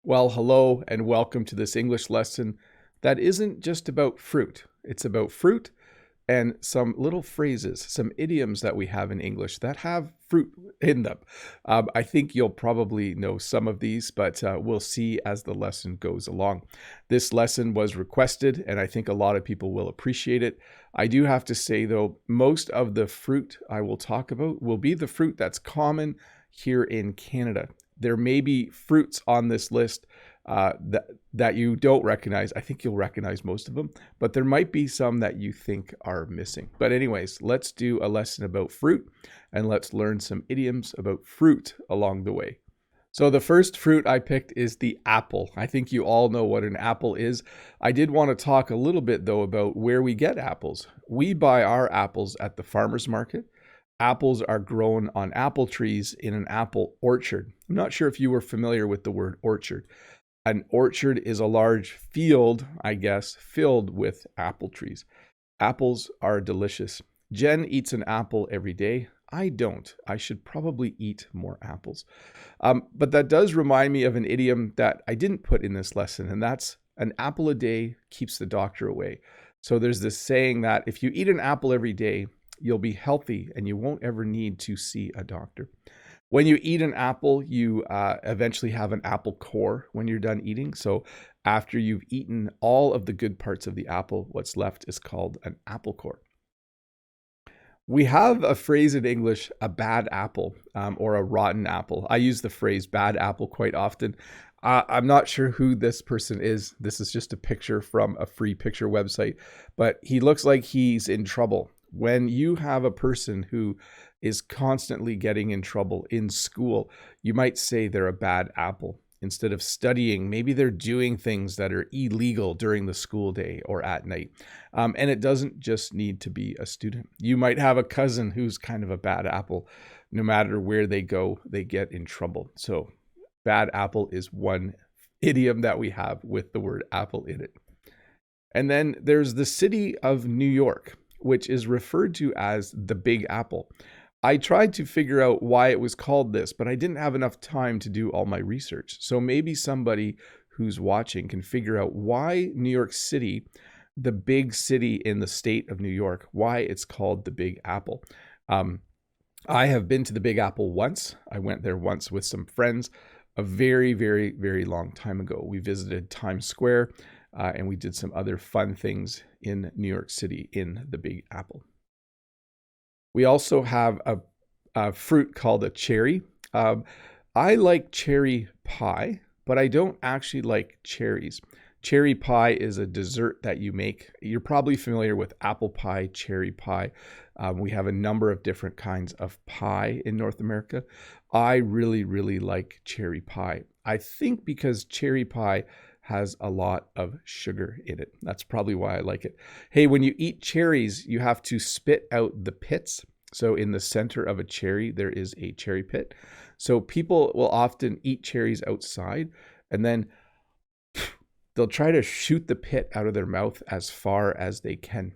Well, hello and welcome to this English lesson that isn't just about fruit. It's about fruit and some little phrases, some idioms that we have in English that have fruit in them. I think you'll probably know some of these, but we'll see as the lesson goes along. This lesson was requested, and I think a lot of people will appreciate it. I do have to say, though, most of the fruit I will talk about will be the fruit that's common here in Canada. There may be fruits on this list that you don't recognize. I think you'll recognize most of them, but there might be some that you think are missing. But anyways, let's do a lesson about fruit and let's learn some idioms about fruit along the way. So the first fruit I picked is the apple. I think you all know what an apple is. I did want to talk a little bit though about where we get apples. We buy our apples at the farmer's market. Apples are grown on apple trees in an apple orchard. I'm not sure if you were familiar with the word orchard. An orchard is a large field, I guess, filled with apple trees. Apples are delicious. Jen eats an apple every day. I don't. I should probably eat more apples. But that does remind me of an idiom that I didn't put in this lesson, and that's an apple a day keeps the doctor away. So there's this saying that if you eat an apple every day, you'll be healthy and you won't ever need to see a doctor. When you eat an apple, you eventually have an apple core when you're done eating. So after you've eaten all of the good parts of the apple, what's left is called an apple core. We have a phrase in English, a bad apple, or a rotten apple. I use the phrase bad apple quite often. I'm not sure who this person is. This is just a picture from a free picture website, but he looks like he's in trouble. When you have a person who is constantly getting in trouble in school, you might say they're a bad apple. Instead of studying, maybe they're doing things that are illegal during the school day or at night. And it doesn't just need to be a student. You might have a cousin who's kind of a bad apple. No matter where they go, they get in trouble. So bad apple is one idiom that we have with the word apple in it. And then there's the city of New York, which is referred to as the Big Apple. I tried to figure out why it was called this, but I didn't have enough time to do all my research. So maybe somebody who's watching can figure out why New York City, the big city in the state of New York, why it's called the Big Apple. I have been to the Big Apple once. I went there once with some friends a very, very, very long time ago. We visited Times Square. And we did some other fun things in New York City in the Big Apple. We also have a fruit called a cherry. I like cherry pie, but I don't actually like cherries. Cherry pie is a dessert that you make. You're probably familiar with apple pie, cherry pie. We have a number of different kinds of pie in North America. I really, really like cherry pie. I think because cherry pie has a lot of sugar in it. That's probably why I like it. Hey, when you eat cherries, you have to spit out the pits. So in the center of a cherry, there is a cherry pit. So people will often eat cherries outside and then they'll try to shoot the pit out of their mouth as far as they can.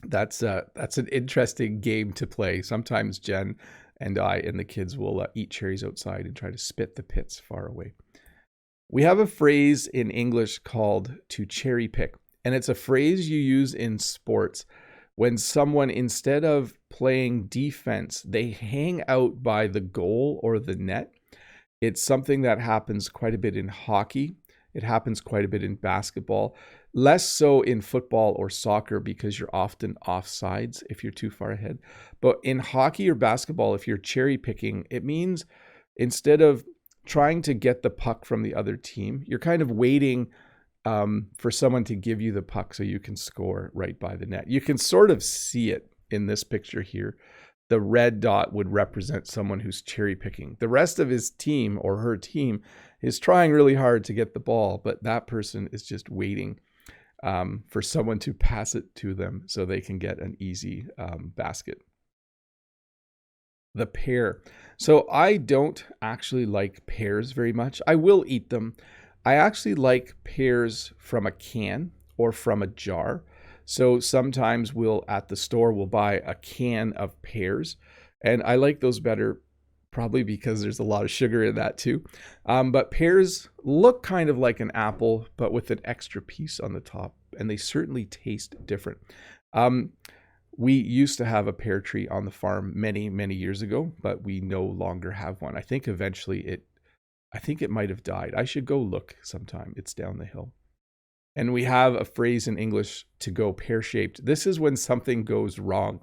That's an interesting game to play. Sometimes Jen and I and the kids will eat cherries outside and try to spit the pits far away. We have a phrase in English called to cherry pick, and it's a phrase you use in sports when someone, instead of playing defense, they hang out by the goal or the net. It's something that happens quite a bit in hockey. It happens quite a bit in basketball, less so in football or soccer because you're often offsides if you're too far ahead. But in hockey or basketball, if you're cherry picking, it means instead of trying to get the puck from the other team, you're kind of waiting for someone to give you the puck so you can score right by the net. You can sort of see it in this picture here. The red dot would represent someone who's cherry picking. The rest of his team or her team is trying really hard to get the ball, but that person is just waiting for someone to pass it to them so they can get an easy basket. The pear. So I don't actually like pears very much. I will eat them. I actually like pears from a can or from a jar. So sometimes at the store, we'll buy a can of pears. And I like those better probably because there's a lot of sugar in that too. But pears look kind of like an apple, but with an extra piece on the top, and they certainly taste different. We used to have a pear tree on the farm many, many years ago, but we no longer have one. I think eventually I think it might have died. I should go look sometime. It's down the hill. And we have a phrase in English, to go pear-shaped. This is when something goes wrong.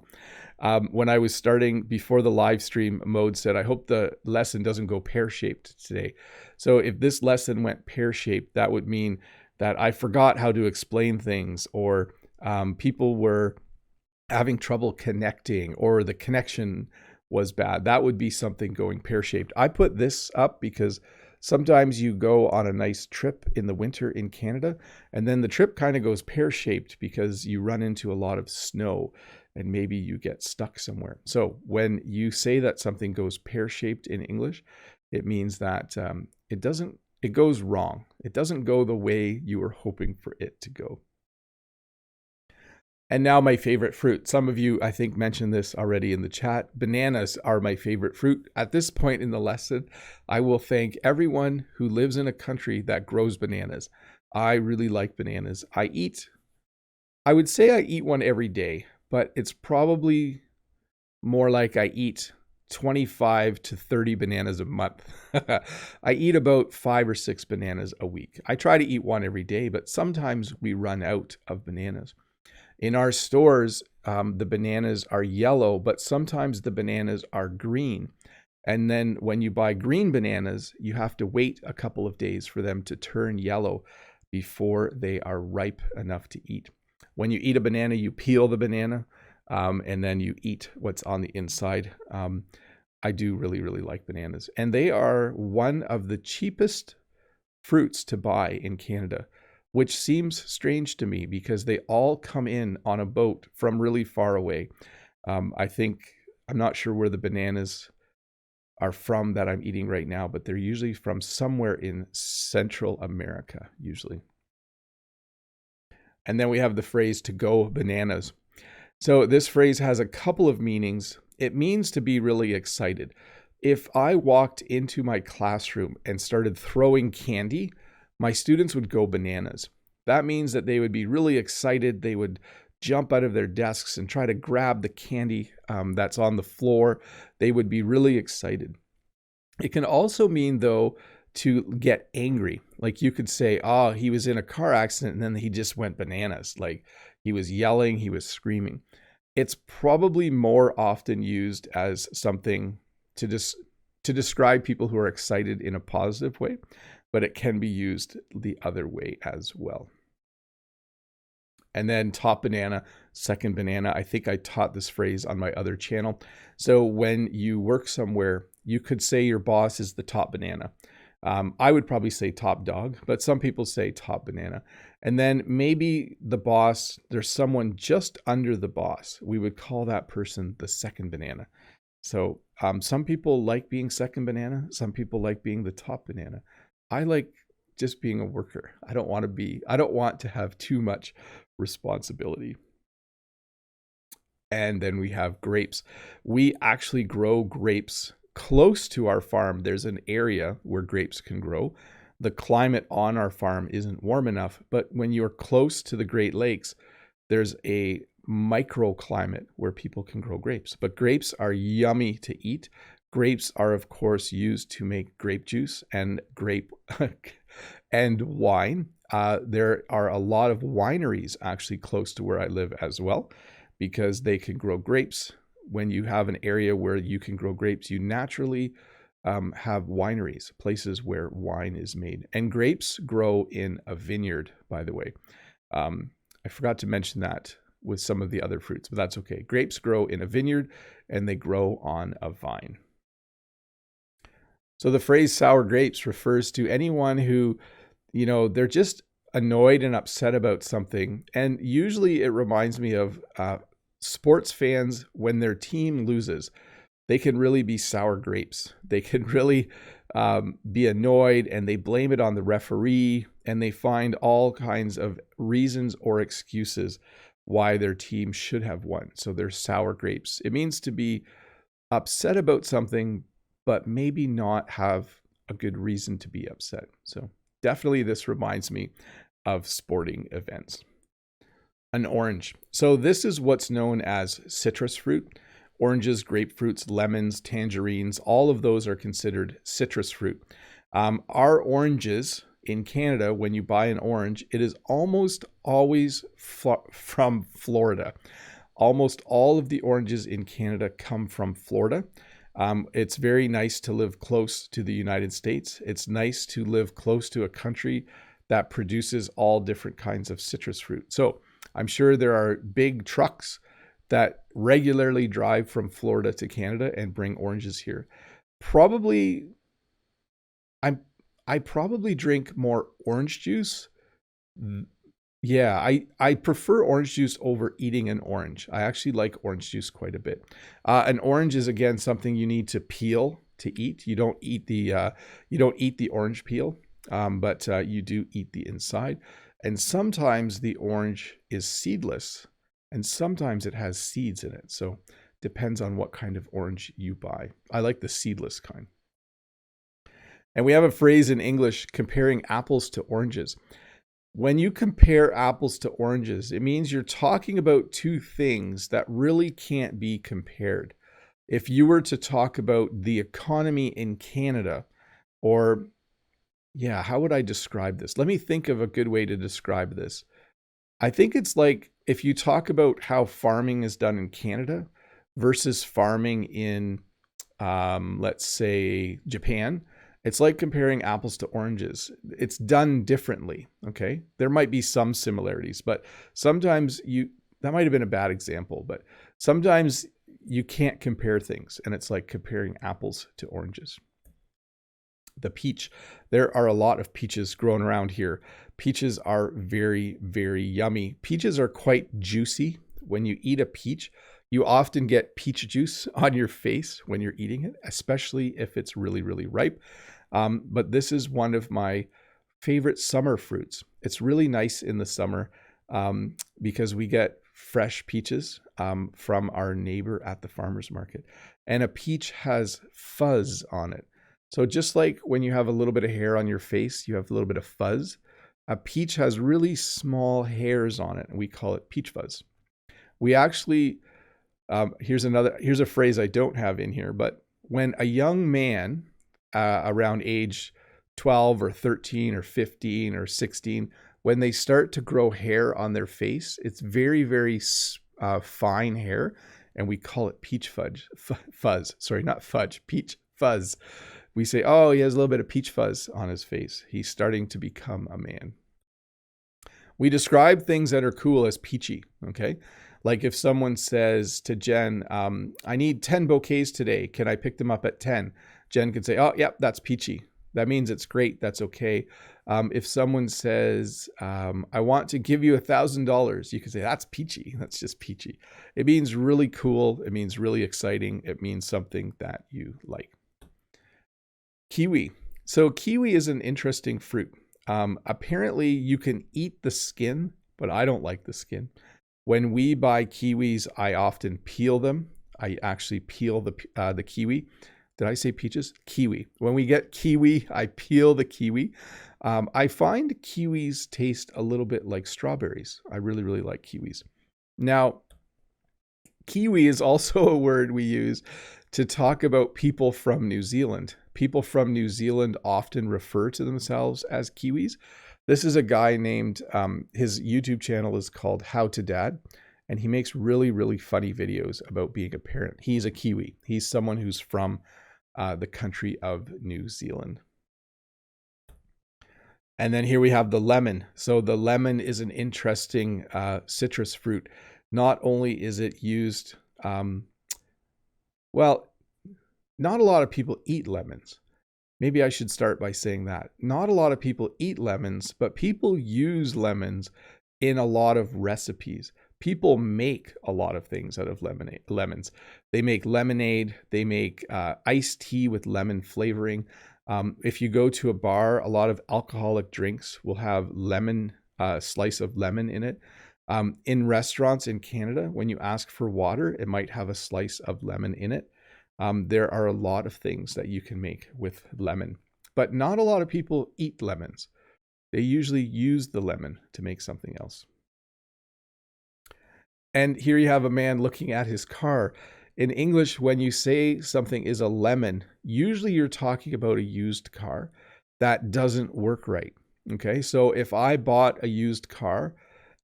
When I was starting before the live stream, Mode said, I hope the lesson doesn't go pear-shaped today. So if this lesson went pear-shaped, that would mean that I forgot how to explain things, or people were having trouble connecting, or the connection was bad. That would be something going pear-shaped. I put this up because sometimes you go on a nice trip in the winter in Canada, and then the trip kind of goes pear-shaped because you run into a lot of snow and maybe you get stuck somewhere. So when you say that something goes pear-shaped in English, it means that it goes wrong. It doesn't go the way you were hoping for it to go. And now my favorite fruit. Some of you, I think, mentioned this already in the chat. Bananas are my favorite fruit. At this point in the lesson, I will thank everyone who lives in a country that grows bananas. I really like bananas. I would say I eat one every day, but it's probably more like I eat 25 to 30 bananas a month. I eat about 5 or 6 bananas a week. I try to eat one every day, but sometimes we run out of bananas. In our stores, the bananas are yellow, but sometimes the bananas are green. And then when you buy green bananas, you have to wait a couple of days for them to turn yellow before they are ripe enough to eat. When you eat a banana, you peel the banana, and then you eat what's on the inside. I do really, really like bananas. And they are one of the cheapest fruits to buy in Canada, which seems strange to me because they all come in on a boat from really far away. I'm not sure where the bananas are from that I'm eating right now, but they're usually from somewhere in Central America, usually. And then we have the phrase, to go bananas. So this phrase has a couple of meanings. It means to be really excited. If I walked into my classroom and started throwing candy, my students would go bananas. That means that they would be really excited. They would jump out of their desks and try to grab the candy that's on the floor. They would be really excited. It can also mean, though, to get angry. Like you could say, oh, he was in a car accident and then he just went bananas. Like he was yelling, he was screaming. It's probably more often used as something to describe people who are excited in a positive way, but it can be used the other way as well. And then top banana, second banana. I think I taught this phrase on my other channel. So when you work somewhere, you could say your boss is the top banana. I would probably say top dog, but some people say top banana. And then maybe the boss, there's someone just under the boss. We would call that person the second banana. So some people like being second banana. Some people like being the top banana. I like just being a worker. I don't want to have too much responsibility. And then we have grapes. We actually grow grapes close to our farm. There's an area where grapes can grow. The climate on our farm isn't warm enough, but when you're close to the Great Lakes, there's a microclimate where people can grow grapes. But grapes are yummy to eat. Grapes are, of course, used to make grape juice and and wine. There are a lot of wineries actually close to where I live as well, because they can grow grapes. When you have an area where you can grow grapes, you naturally have wineries, places where wine is made. And grapes grow in a vineyard, by the way. I forgot to mention that with some of the other fruits, but that's okay. Grapes grow in a vineyard and they grow on a vine. So the phrase sour grapes refers to anyone who, they're just annoyed and upset about something. And usually it reminds me of sports fans when their team loses. They can really be sour grapes. They can really be annoyed and they blame it on the referee, and they find all kinds of reasons or excuses why their team should have won. So they're sour grapes. It means to be upset about something, but maybe not have a good reason to be upset. So definitely this reminds me of sporting events. An orange. So this is what's known as citrus fruit. Oranges, grapefruits, lemons, tangerines, all of those are considered citrus fruit. Our oranges in Canada, when you buy an orange, it is almost always from Florida. Almost all of the oranges in Canada come from Florida. It's very nice to live close to the United States. It's nice to live close to a country that produces all different kinds of citrus fruit. So I'm sure there are big trucks that regularly drive from Florida to Canada and bring oranges here. I probably drink more orange juice. Yeah, I prefer orange juice over eating an orange. I actually like orange juice quite a bit. An orange is, again, something you need to peel to eat. You don't eat the orange peel, but you do eat the inside. And sometimes the orange is seedless, and sometimes it has seeds in it. So depends on what kind of orange you buy. I like the seedless kind. And we have a phrase in English, comparing apples to oranges. When you compare apples to oranges, it means you're talking about two things that really can't be compared. If you were to talk about the economy in Canada, or how would I describe this? Let me think of a good way to describe this. I think it's like if you talk about how farming is done in Canada versus farming in, let's say, Japan. It's like comparing apples to oranges. It's done differently, okay? There might be some similarities, but sometimes that might have been a bad example, but sometimes you can't compare things, and it's like comparing apples to oranges. The peach. There are a lot of peaches growing around here. Peaches are very, very yummy. Peaches are quite juicy. When you eat a peach, you often get peach juice on your face when you're eating it, especially if it's really, really ripe. But this is one of my favorite summer fruits. It's really nice in the summer because we get fresh peaches from our neighbor at the farmer's market. And a peach has fuzz on it. So just like when you have a little bit of hair on your face, you have a little bit of fuzz. A peach has really small hairs on it, and we call it peach fuzz. We actually, here's a phrase I don't have in here, but when a young man around age 12 or 13 or 15 or 16, when they start to grow hair on their face, it's very, very fine hair, and we call it peach fuzz. Sorry, not fudge, peach fuzz. We say, oh, he has a little bit of peach fuzz on his face. He's starting to become a man. We describe things that are cool as peachy, okay? Like if someone says to Jen, I need 10 bouquets today. Can I pick them up at 10? Jen could say, oh, yep, that's peachy. That means it's great. That's okay. If someone says, I want to give you $1,000, you could say, that's peachy. That's just peachy. It means really cool. It means really exciting. It means something that you like. Kiwi. So kiwi is an interesting fruit. Apparently you can eat the skin, but I don't like the skin. When we buy kiwis, I often peel them. I actually peel the kiwi. Did I say peaches? Kiwi. When we get kiwi, I peel the kiwi. I find kiwis taste a little bit like strawberries. I really, really like kiwis. Now, kiwi is also a word we use to talk about people from New Zealand. People from New Zealand often refer to themselves as Kiwis. This is a guy named, his YouTube channel is called How to Dad, and he makes really, really funny videos about being a parent. He's a Kiwi. He's someone who's from the country of New Zealand. And then here we have the lemon. So the lemon is an interesting citrus fruit. Not only is it used, not a lot of people eat lemons. Maybe I should start by saying that. Not a lot of people eat lemons, but people use lemons in a lot of recipes. People make a lot of things out of lemons. They make lemonade. They make iced tea with lemon flavoring. If you go to a bar, a lot of alcoholic drinks will have slice of lemon in it. In restaurants in Canada, when you ask for water, it might have a slice of lemon in it. There are a lot of things that you can make with lemon, but not a lot of people eat lemons. They usually use the lemon to make something else. And here you have a man looking at his car. In English, when you say something is a lemon, usually you're talking about a used car that doesn't work right. Okay, so if I bought a used car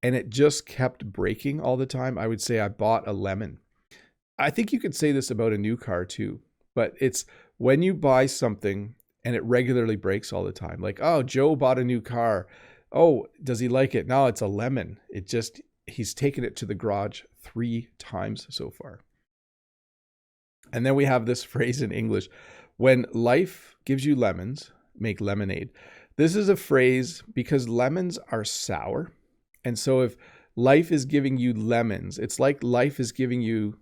and it just kept breaking all the time, I would say I bought a lemon. I think you could say this about a new car too, but it's when you buy something and it regularly breaks all the time. Like, oh, Joe bought a new car. Oh, does he like it? No, it's a lemon. He's taken it to the garage 3 times so far. And then we have this phrase in English: when life gives you lemons, make lemonade. This is a phrase because lemons are sour. And so if life is giving you lemons, it's like life is giving you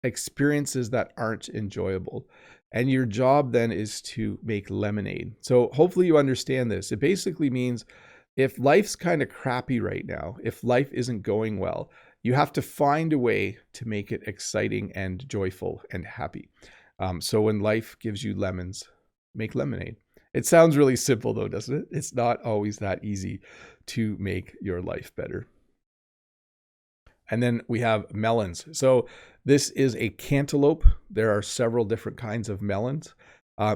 experiences that aren't enjoyable. And your job then is to make lemonade. So hopefully you understand this. It basically means if life's kind of crappy right now, if life isn't going well, you have to find a way to make it exciting and joyful and happy. So when life gives you lemons, make lemonade. It sounds really simple though, doesn't it? It's not always that easy to make your life better. And then we have melons. So this is a cantaloupe. There are several different kinds of melons.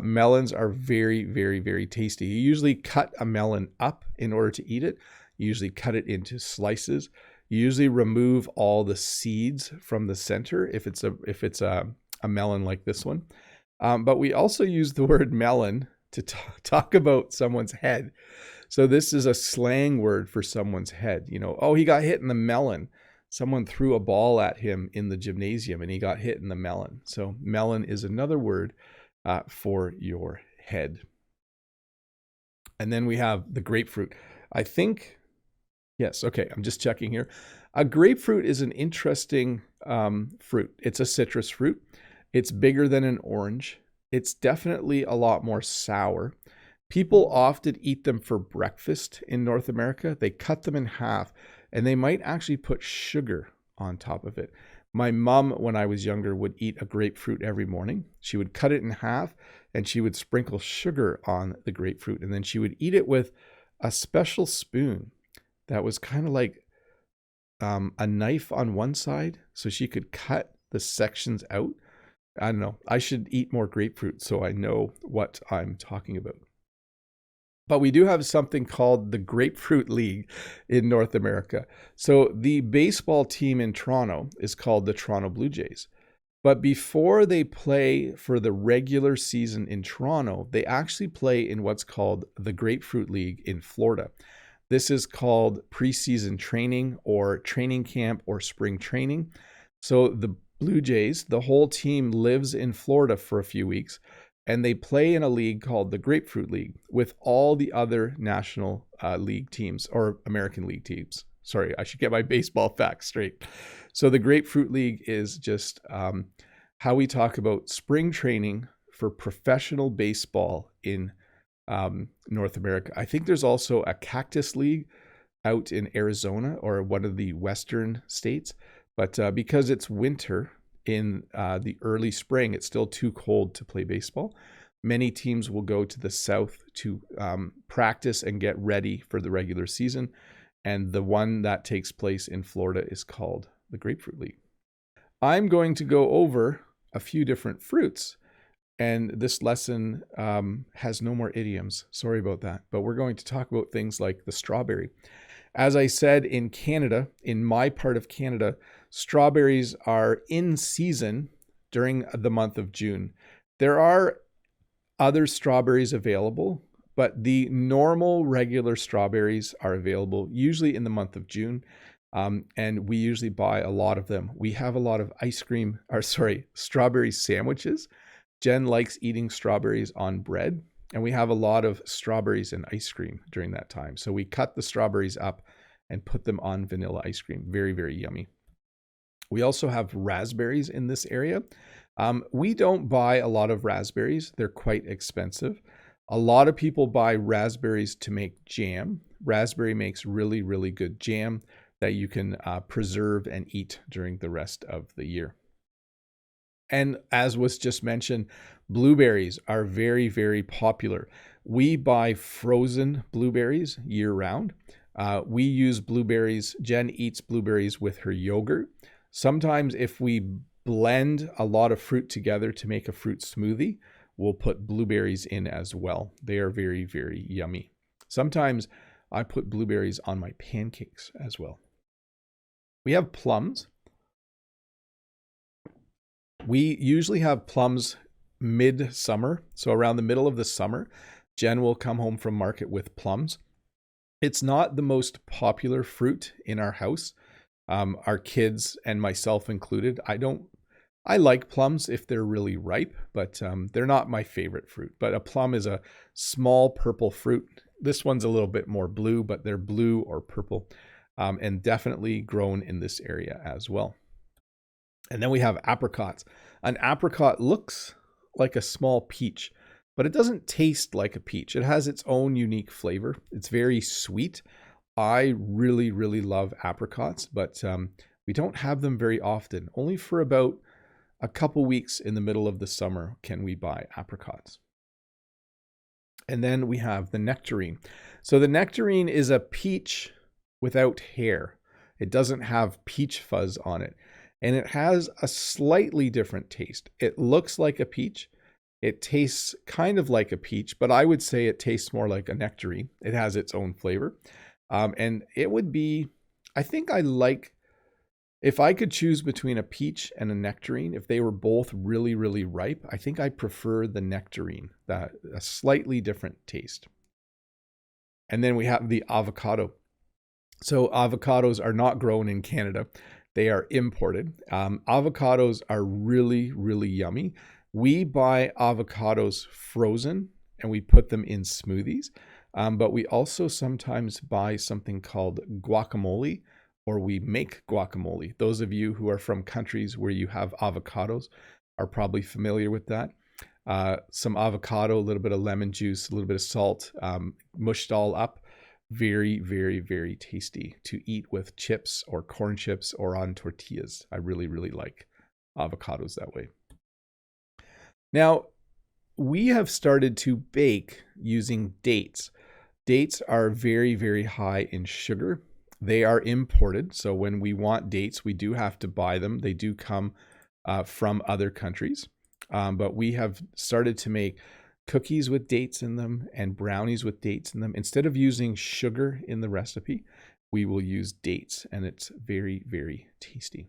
Melons are very, very, very tasty. You usually cut a melon up in order to eat it. You usually cut it into slices. You usually remove all the seeds from the center if it's a melon like this one. But we also use the word melon to talk about someone's head. So this is a slang word for someone's head. You know, oh, he got hit in the melon. Someone threw a ball at him in the gymnasium and he got hit in the melon. So melon is another word for your head. And then we have the grapefruit. I think, yes, okay, I'm just checking here. A grapefruit is an interesting fruit. It's a citrus fruit. It's bigger than an orange. It's definitely a lot more sour. People often eat them for breakfast in North America. They cut them in half and they might actually put sugar on top of it. My mom, when I was younger, would eat a grapefruit every morning. She would cut it in half and she would sprinkle sugar on the grapefruit. And then she would eat it with a special spoon that was kind of like a knife on one side. So she could cut the sections out. I don't know. I should eat more grapefruit so I know what I'm talking about. But we do have something called the Grapefruit League in North America. So the baseball team in Toronto is called the Toronto Blue Jays. But before they play for the regular season in Toronto, they actually play in what's called the Grapefruit League in Florida. This is called preseason training or training camp or spring training. So the Blue Jays, the whole team lives in Florida for a few weeks. And they play in a league called the Grapefruit League with all the other National League teams or American League teams. Sorry, I should get my baseball facts straight. So the Grapefruit League is just how we talk about spring training for professional baseball in North America. I think there's also a Cactus League out in Arizona or one of the Western states. But because it's winter, in the early spring, it's still too cold to play baseball. Many teams will go to the south to practice and get ready for the regular season. And the one that takes place in Florida is called the Grapefruit League. I'm going to go over a few different fruits. And this lesson has no more idioms. Sorry about that. But we're going to talk about things like the strawberry. As I said, in Canada, in my part of Canada, strawberries are in season during the month of June. There are other strawberries available, but the normal regular strawberries are available usually in the month of June. And we usually buy a lot of them. We have a lot of strawberry sandwiches. Jen likes eating strawberries on bread. And we have a lot of strawberries and ice cream during that time. So we cut the strawberries up and put them on vanilla ice cream. Very, very yummy. We also have raspberries in this area. We don't buy a lot of raspberries. They're quite expensive. A lot of people buy raspberries to make jam. Raspberry makes really, really good jam that you can preserve and eat during the rest of the year. And as was just mentioned, blueberries are very, very popular. We buy frozen blueberries year round. We use blueberries. Jen eats blueberries with her yogurt. Sometimes if we blend a lot of fruit together to make a fruit smoothie, we'll put blueberries in as well. They are very, very yummy. Sometimes I put blueberries on my pancakes as well. We have plums. We usually have plums mid-summer. So around the middle of the summer, Jen will come home from market with plums. It's not the most popular fruit in our house, our kids and myself included. I like plums if they're really ripe, but they're not my favorite fruit. But a plum is a small purple fruit. This one's a little bit more blue, but they're blue or purple, and definitely grown in this area as well. And then we have apricots. An apricot looks like a small peach, but it doesn't taste like a peach. It has its own unique flavor. It's very sweet. I really, really love apricots, but we don't have them very often. Only for about a couple weeks in the middle of the summer can we buy apricots. And then we have the nectarine. So the nectarine is a peach without hair. It doesn't have peach fuzz on it. And it has a slightly different taste. It looks like a peach. It tastes kind of like a peach, but I would say it tastes more like a nectarine. It has its own flavor. And it would be, I think I like, if I could choose between a peach and a nectarine, if they were both really, really ripe, I think I prefer the nectarine, a slightly different taste. And then we have the avocado. So avocados are not grown in Canada. They are imported. Avocados are really, really yummy. We buy avocados frozen and we put them in smoothies. But we also sometimes buy something called guacamole, or we make guacamole. Those of you who are from countries where you have avocados are probably familiar with that. Some avocado, a little bit of lemon juice, a little bit of salt, mushed all up. Very, very, very tasty to eat with chips or corn chips or on tortillas. I really, really like avocados that way. Now, we have started to bake using dates. Dates are very, very high in sugar. They are imported. So when we want dates, we do have to buy them. They do come from other countries. But we have started to make cookies with dates in them and brownies with dates in them. Instead of using sugar in the recipe, we will use dates, and it's very, very tasty.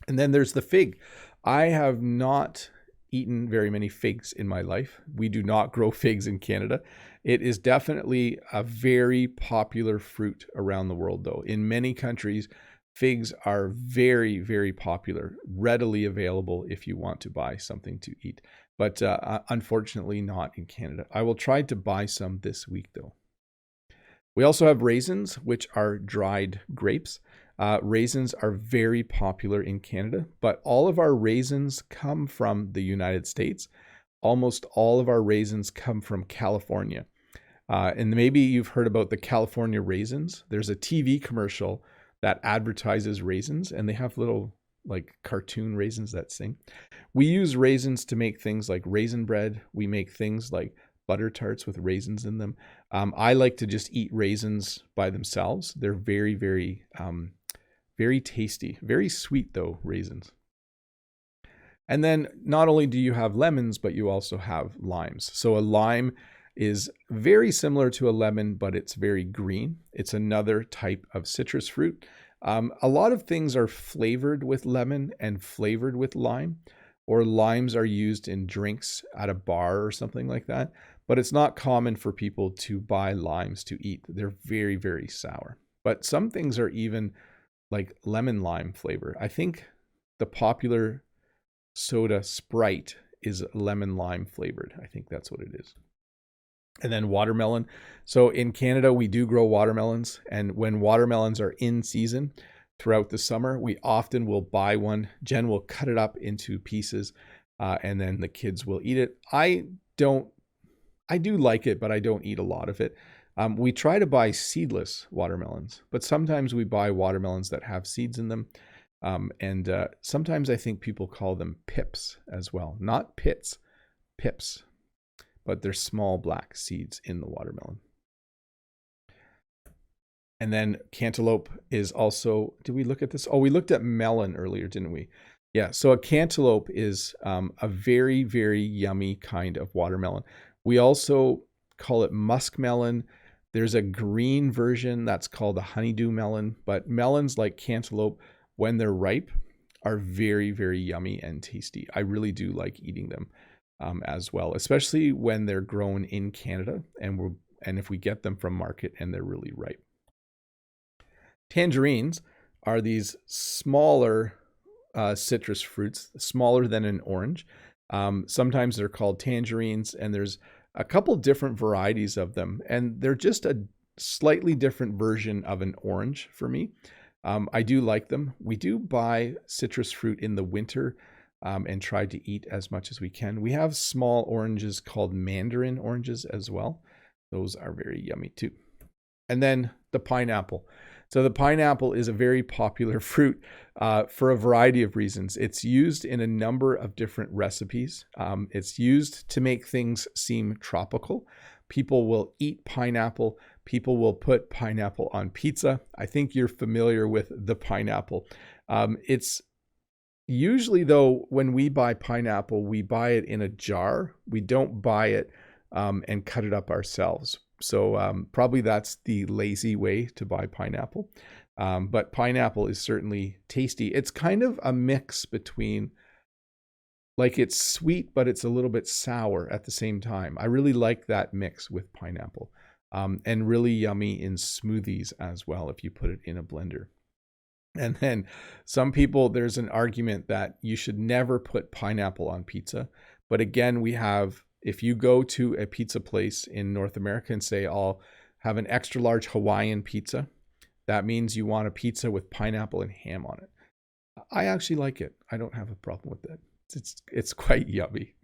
And then there's the fig. I have not eaten very many figs in my life. We do not grow figs in Canada. It is definitely a very popular fruit around the world, though. In many countries, figs are very, very popular, readily available if you want to buy something to eat. But unfortunately not in Canada. I will try to buy some this week, though. We also have raisins, which are dried grapes. Raisins are very popular in Canada, but all of our raisins come from the United States. Almost all of our raisins come from California. And maybe you've heard about the California raisins. There's a TV commercial that advertises raisins, and they have little like cartoon raisins that sing. We use raisins to make things like raisin bread. We make things like butter tarts with raisins in them. I like to just eat raisins by themselves. They're very, very, very tasty, very sweet though, raisins. And then not only do you have lemons, but you also have limes. So a lime is very similar to a lemon, but it's very green. It's another type of citrus fruit. A lot of things are flavored with lemon and flavored with lime, or limes are used in drinks at a bar or something like that. But it's not common for people to buy limes to eat. They're very, very sour. But some things are even like lemon lime flavor. I think the popular soda Sprite is lemon lime flavored. I think that's what it is. And then watermelon. So in Canada, we do grow watermelons. And when watermelons are in season throughout the summer, we often will buy one. Jen will cut it up into pieces and then the kids will eat it. I do like it, but I don't eat a lot of it. We try to buy seedless watermelons, but sometimes we buy watermelons that have seeds in them. And sometimes I think people call them pips as well. Not pits, pips. But they're small black seeds in the watermelon. And then cantaloupe is also, did we look at this? Oh, we looked at melon earlier, didn't we? Yeah, so a cantaloupe is a very, very yummy kind of watermelon. We also call it muskmelon. There's a green version that's called a honeydew melon, but melons like cantaloupe, when they're ripe, are very, very yummy and tasty. I really do like eating them as well, especially when they're grown in Canada and if we get them from market and they're really ripe. Tangerines are these smaller citrus fruits, smaller than an orange. Sometimes they're called tangerines, and there's a couple different varieties of them, and they're just a slightly different version of an orange for me. I do like them. We do buy citrus fruit in the winter and try to eat as much as we can. We have small oranges called mandarin oranges as well. Those are very yummy too. And then the pineapple. So the pineapple is a very popular fruit for a variety of reasons. It's used in a number of different recipes. It's used to make things seem tropical. People will eat pineapple. People will put pineapple on pizza. I think you're familiar with the pineapple. It's usually, though, when we buy pineapple, we buy it in a jar. We don't buy it and cut it up ourselves. So probably that's the lazy way to buy pineapple. But pineapple is certainly tasty. It's kind of a mix between, like, it's sweet, but it's a little bit sour at the same time. I really like that mix with pineapple. And really yummy in smoothies as well if you put it in a blender. And then some people, there's an argument that you should never put pineapple on pizza. But again, if you go to a pizza place in North America and say, I'll have an extra large Hawaiian pizza, that means you want a pizza with pineapple and ham on it. I actually like it. I don't have a problem with that. It's quite yummy.